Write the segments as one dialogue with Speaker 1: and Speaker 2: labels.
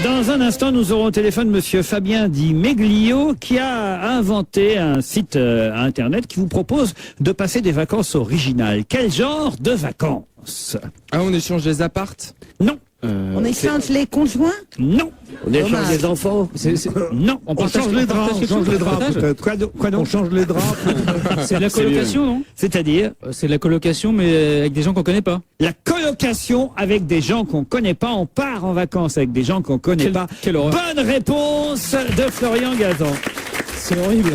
Speaker 1: Dans un instant, nous aurons au téléphone monsieur Fabien Di Meglio qui a inventé un site internet qui vous propose de passer des vacances originales. Quel genre de vacances?
Speaker 2: Ah, on échange des appartes?
Speaker 1: Non.
Speaker 3: On échange les conjoints?
Speaker 1: Non.
Speaker 4: On échange des enfants.
Speaker 1: Non.
Speaker 5: On change les draps, peut-être.
Speaker 1: Quoi donc?
Speaker 5: On change les draps.
Speaker 6: C'est de la colocation, non?
Speaker 1: C'est-à-dire?
Speaker 6: C'est de la colocation, mais avec des gens qu'on connaît pas.
Speaker 1: La colocation avec des gens qu'on connaît pas. On part en vacances avec des gens qu'on connaît pas.
Speaker 6: Quelle horreur.
Speaker 1: Bonne réponse de Florian Gazan.
Speaker 6: C'est horrible.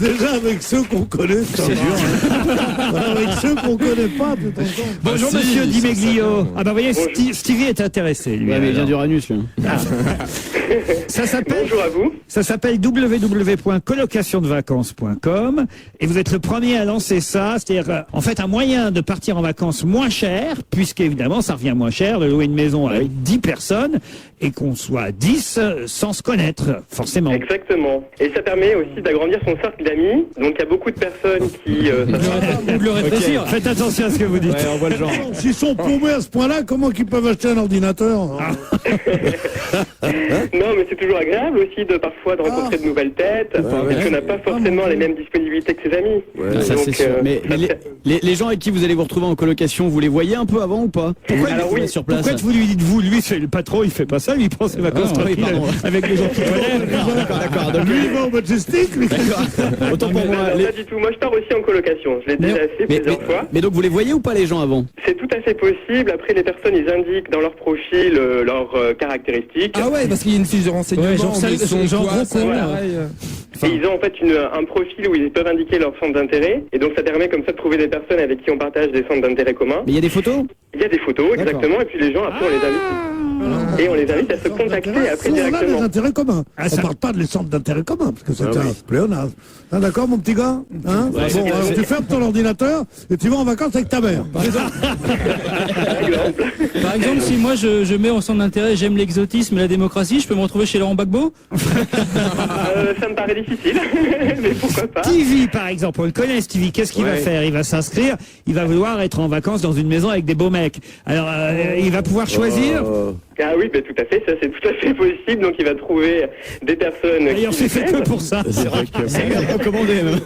Speaker 5: Déjà avec ceux qu'on connaît, c'est dur. Avec ceux qu'on connaît pas, tu t'entends.
Speaker 1: Bonjour monsieur Di Meglio. Ah bah vous voyez, Stevie est intéressé lui.
Speaker 4: Ouais, mais il vient
Speaker 1: alors.
Speaker 4: d'Uranus, lui.
Speaker 1: Ça s'appelle
Speaker 7: Bonjour à vous.
Speaker 1: Ça s'appelle www.colocationdevacances.com et vous êtes le premier à lancer ça, c'est-à-dire en fait un moyen de partir en vacances moins cher, puisqu'évidemment ça revient moins cher de louer une maison avec 10 personnes et qu'on soit 10 sans se connaître, forcément.
Speaker 7: Exactement. Et ça permet aussi d'agrandir son cercle d'amis. Donc il y a beaucoup de personnes qui...
Speaker 6: Ou de le rétrécir.
Speaker 1: Faites attention à ce que vous dites.
Speaker 4: on voit le genre.
Speaker 5: S'ils sont paumés à ce point-là, comment qu'ils peuvent acheter un ordinateur?
Speaker 7: Non, mais c'est toujours agréable aussi de parfois de rencontrer de nouvelles têtes, parce qu'on n'a pas forcément les mêmes disponibilités que ses amis.
Speaker 4: Ça,
Speaker 7: Donc,
Speaker 4: c'est sûr. Mais les gens avec qui vous allez vous retrouver en colocation, vous les voyez un peu avant ou pas?
Speaker 7: Alors oui,
Speaker 4: sur place.
Speaker 1: Pourquoi vous lui dites vous? Lui, c'est le patron, il fait pas ça, lui, il prend ses vacances
Speaker 4: Ah, oui,
Speaker 1: tranquilles
Speaker 4: pardon.
Speaker 1: avec les gens qui connaissent.
Speaker 4: D'accord. Donc,
Speaker 5: Lui, il va au Majestic, lui.
Speaker 4: autant pour
Speaker 7: non,
Speaker 4: moi.
Speaker 7: pas du tout. Moi, je pars aussi en colocation. Je l'ai déjà fait plusieurs fois.
Speaker 4: Mais donc vous les voyez ou pas les gens avant?
Speaker 7: C'est tout à fait possible. Après, les personnes, ils indiquent dans leur profil leurs caractéristiques.
Speaker 2: Ah ouais, parce qu'il y a une fiche de renseignement.
Speaker 6: Ouais, genre
Speaker 2: mais
Speaker 6: ça,
Speaker 2: son
Speaker 6: genre
Speaker 2: poids,
Speaker 6: gros
Speaker 2: ça,
Speaker 6: con,
Speaker 2: pareil.
Speaker 7: Et ils ont en fait un profil où ils peuvent indiquer leur centre d'intérêt. Et donc, ça permet comme ça de trouver des personnes avec qui on partage des centres d'intérêt communs.
Speaker 4: Mais il y a des photos?
Speaker 7: Il y a des photos, exactement. Et puis les gens, après, on les invite. Et on les invite à se contacter après
Speaker 5: On a des
Speaker 7: directement.
Speaker 5: intérêts communs.
Speaker 1: Ah,
Speaker 5: On
Speaker 1: ça-
Speaker 5: parle pas de les centres d'intérêts communs, parce que c'est un pléonasme. Hein, d'accord, mon petit gars? Hein? Bon, alors tu fermes ton ordinateur et tu vas en vacances avec ta mère. Par exemple.
Speaker 6: Par exemple, si moi je mets en centre d'intérêt, j'aime l'exotisme et la démocratie, je peux me retrouver chez Laurent Gbagbo?
Speaker 7: Ça me paraît difficile, mais pourquoi pas.
Speaker 1: Stevie, par exemple, on le connaît, Stevie. Qu'est-ce qu'il va faire? Il va s'inscrire, il va vouloir être en vacances dans une maison avec des beaux mecs. Alors, il va pouvoir choisir.
Speaker 7: Ah oui, tout à fait, ça c'est tout à fait possible. Donc il va trouver des personnes
Speaker 1: D'ailleurs,
Speaker 7: qui
Speaker 1: c'est fait que
Speaker 7: l'aiment.
Speaker 1: pour ça.
Speaker 4: C'est vrai que c'est recommandé même.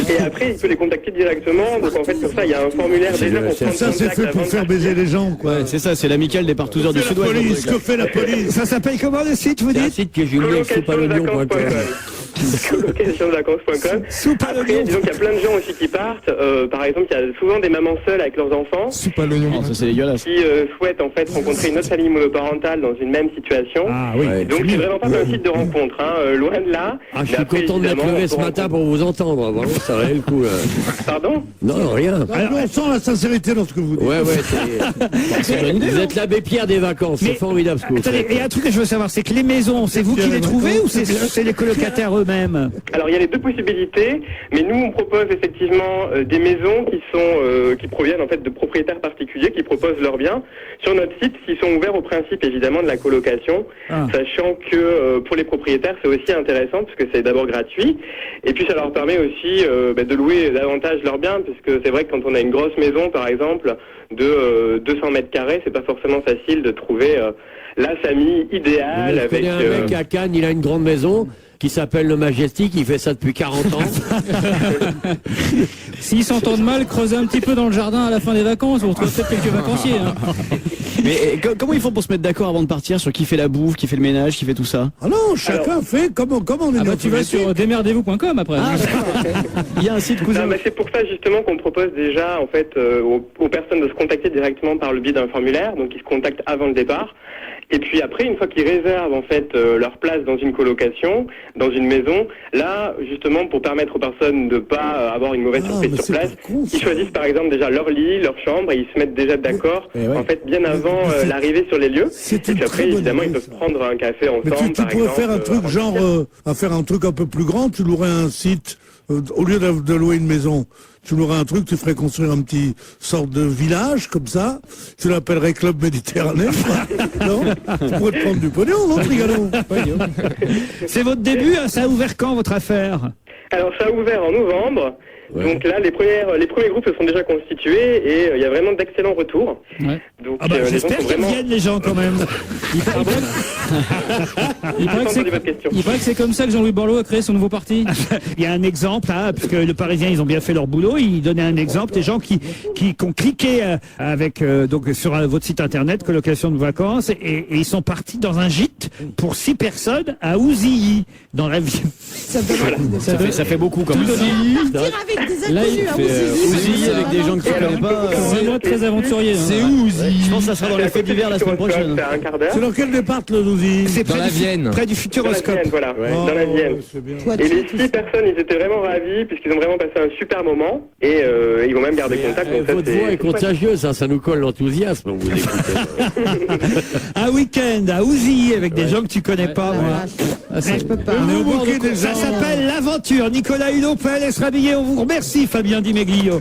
Speaker 7: Et après, il peut les contacter directement. Donc en fait, pour ça, il y a un formulaire déjà pour prendre
Speaker 5: Ça, c'est
Speaker 7: contact
Speaker 5: fait pour
Speaker 7: avant de
Speaker 5: faire baiser les gens, quoi.
Speaker 4: Ouais, c'est ça, c'est l'amicale des partouzeurs du
Speaker 5: Que fait la
Speaker 4: Sud-Ouest.
Speaker 5: police? Que fait la police?
Speaker 1: Ça s'appelle comment le site, vous dites?
Speaker 4: site que j'ai oublié avec soupalognon.com.
Speaker 7: Colocationdevacances.com.
Speaker 1: Soupe à
Speaker 7: Après,
Speaker 1: l'oignon.
Speaker 7: disons qu'il y a plein de gens aussi qui partent. Par exemple, il y a souvent des mamans seules avec leurs enfants
Speaker 2: Soupe à l'oignon.
Speaker 4: Oh, ça c'est dégueulasse.
Speaker 7: qui souhaitent en fait rencontrer une autre famille monoparentale dans une même situation.
Speaker 1: Ah oui.
Speaker 7: Donc c'est vraiment pas un site de rencontre, loin de là.
Speaker 4: Ah, je
Speaker 7: Mais
Speaker 4: suis
Speaker 7: après,
Speaker 4: content de m'être
Speaker 7: évidemment,
Speaker 4: levé
Speaker 7: on
Speaker 4: ce
Speaker 7: peut
Speaker 4: matin pour vous entendre. Vraiment, ça valait le coup.
Speaker 7: Pardon?
Speaker 4: Non, rien.
Speaker 5: On sent la sincérité dans ce que vous dites.
Speaker 4: Ouais, vous êtes l'abbé Pierre des vacances. C'est
Speaker 1: Mais-
Speaker 4: formidable ce que vous
Speaker 1: Attendez,
Speaker 4: faites.
Speaker 1: il y a un truc que je veux savoir, c'est que les maisons, c'est vous qui les trouvez ou c'est les colocataires eux-mêmes?
Speaker 7: Alors il y a les deux possibilités, mais nous on propose effectivement des maisons qui proviennent en fait de propriétaires particuliers qui proposent leurs biens sur notre site, qui sont ouverts au principe évidemment de la colocation, sachant que pour les propriétaires c'est aussi intéressant parce que c'est d'abord gratuit et puis ça leur permet aussi de louer davantage leurs biens puisque c'est vrai que quand on a une grosse maison par exemple de 200 mètres carrés, c'est pas forcément facile de trouver la famille idéale
Speaker 4: Je
Speaker 7: avec
Speaker 4: connais un mec à Cannes, il a une grande maison qui s'appelle le Majestic, il fait ça depuis 40 ans.
Speaker 6: S'ils s'entendent mal, creusez un petit peu dans le jardin à la fin des vacances, vous retrouvez peut-être quelques vacanciers. Hein.
Speaker 4: Mais comment ils font pour se mettre d'accord avant de partir sur qui fait la bouffe, qui fait le ménage, qui fait tout ça?
Speaker 5: Ah non, chacun fait comme on est
Speaker 6: Ah bah
Speaker 5: dans
Speaker 6: tu vas sur démerdez-vous.com après.
Speaker 4: Il y a un site cousin.
Speaker 7: Non, mais c'est pour ça justement qu'on propose déjà en fait aux personnes de se contacter directement par le biais d'un formulaire, donc ils se contactent avant le départ. Et puis après, une fois qu'ils réservent en fait leur place dans une colocation, dans une maison, là justement pour permettre aux personnes de pas avoir une mauvaise surprise
Speaker 5: mais
Speaker 7: sur
Speaker 5: c'est
Speaker 7: place,
Speaker 5: pas con, ça.
Speaker 7: ils choisissent par exemple déjà leur lit, leur chambre et ils se mettent déjà d'accord en fait bien avant
Speaker 5: c'est-
Speaker 7: l'arrivée sur les lieux.
Speaker 5: c'est
Speaker 7: Et puis
Speaker 5: une
Speaker 7: après
Speaker 5: très bonne
Speaker 7: évidemment ils
Speaker 5: idée,
Speaker 7: peuvent
Speaker 5: ça.
Speaker 7: prendre un café ensemble.
Speaker 5: Mais tu
Speaker 7: par
Speaker 5: pourrais
Speaker 7: exemple,
Speaker 5: faire un truc
Speaker 7: avant de
Speaker 5: genre,
Speaker 7: partir.
Speaker 5: à faire un truc un peu plus grand, tu louerais un site, au lieu de louer une maison, tu louerais un truc, tu ferais construire un petit sorte de village, comme ça, tu l'appellerais Club Méditerranée, non? Tu pourrais te prendre du pognon, non, Trigano?
Speaker 1: C'est votre début, hein, ça a ouvert quand votre affaire?
Speaker 7: Alors ça a ouvert en novembre
Speaker 8: Ouais.
Speaker 7: Donc là, les premiers groupes se sont déjà constitués et il y a vraiment d'excellents retours.
Speaker 6: Ouais.
Speaker 7: Donc
Speaker 1: Ah bah,
Speaker 7: les gens
Speaker 1: j'espère
Speaker 7: sont
Speaker 1: qu'ils
Speaker 7: vraiment...
Speaker 1: viennent les gens quand même.
Speaker 6: Il paraît
Speaker 7: J'ai pas
Speaker 6: que
Speaker 7: entendu votre question.
Speaker 6: il paraît que c'est comme ça que Jean-Louis Borloo a créé son nouveau parti.
Speaker 1: Il y a un exemple, hein, puisque le Parisien, ils ont bien fait leur boulot. Ils donnaient un exemple des gens qui ont cliqué avec donc sur votre site internet colocation de vacances et ils sont partis dans un gîte pour 6 personnes à Ouzilly dans la ville.
Speaker 4: Ça fait beaucoup quand même.
Speaker 3: Partir avec des
Speaker 6: Là, il
Speaker 3: inconnus à
Speaker 4: Ouzilly avec des gens que tu connais pas.
Speaker 6: C'est vraiment très aventurier.
Speaker 2: C'est
Speaker 6: hein.
Speaker 2: où,
Speaker 4: Je pense que ça sera dans les faits d'hiver la semaine prochaine.
Speaker 7: C'est à un quart d'heure.
Speaker 5: C'est dans quel départ le Douzy?
Speaker 1: C'est
Speaker 2: Dans la Vienne.
Speaker 1: près du
Speaker 7: Dans la
Speaker 1: Futuroscope.
Speaker 7: Vienne, voilà.
Speaker 5: Oh,
Speaker 7: Dans la Vienne.
Speaker 5: c'est bien.
Speaker 7: Et les 6 personnes, ils étaient vraiment ravis puisqu'ils ont vraiment passé un super moment et ils vont même garder contact. Donc ça,
Speaker 8: Votre
Speaker 7: c'est-
Speaker 8: voix est
Speaker 7: c'est chouette.
Speaker 8: contagieuse, hein, ça nous colle l'enthousiasme. Vous écoutez.
Speaker 1: Un week-end à Ouzilly avec des gens que tu connais pas. moi.
Speaker 3: Je peux pas.
Speaker 1: On est au bord
Speaker 5: bouquet
Speaker 1: de-
Speaker 5: des
Speaker 1: Ça
Speaker 5: gens.
Speaker 1: s'appelle l'aventure. Nicolas Hulot, PLS Rabillé, on vous remercie Fabien Di Meglio.